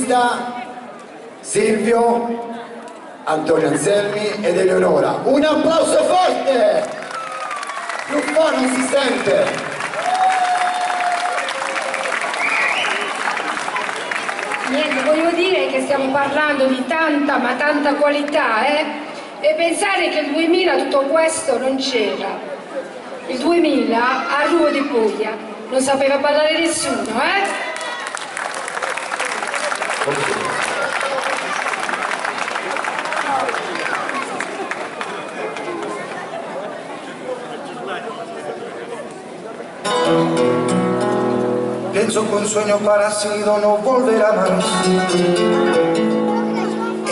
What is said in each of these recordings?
pista Silvio, Antonio Anselmi ed Eleonora. Un applauso forte! Più forte non si sente! Niente, voglio dire che stiamo parlando di tanta, ma tanta qualità, E pensare che il 2000 tutto questo non c'era. Il 2000 a Ruo di Puglia non sapeva parlare nessuno, Pienso que un sueño parecido no volverá más.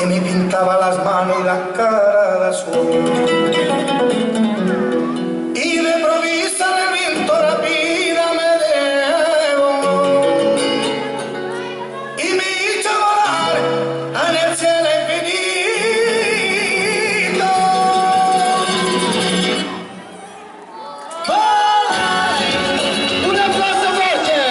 Y me pintaba las manos y la cara de azul. Y de provista del viento la vida me debo. Y me hizo volar en el cielo infinito. Un applauso forte!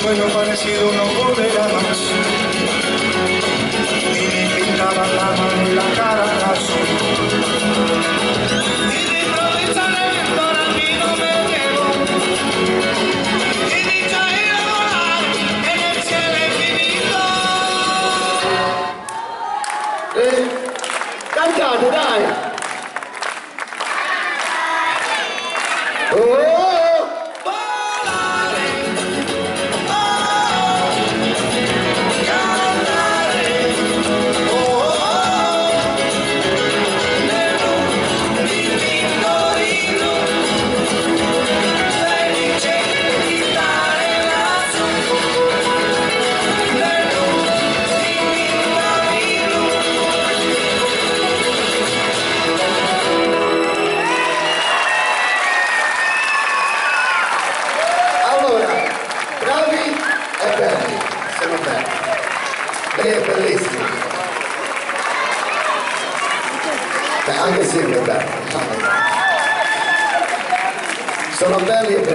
Sueño parecido no volverá más. Y me pintaba la mano y la cara de azul. Y de provista el viento la vida me llevó. Y me hizo ir a volar en el cielo infinito. Cantate, dai! Lei è bellissima. Beh, anche Silvio è bello. Sono belli e belli.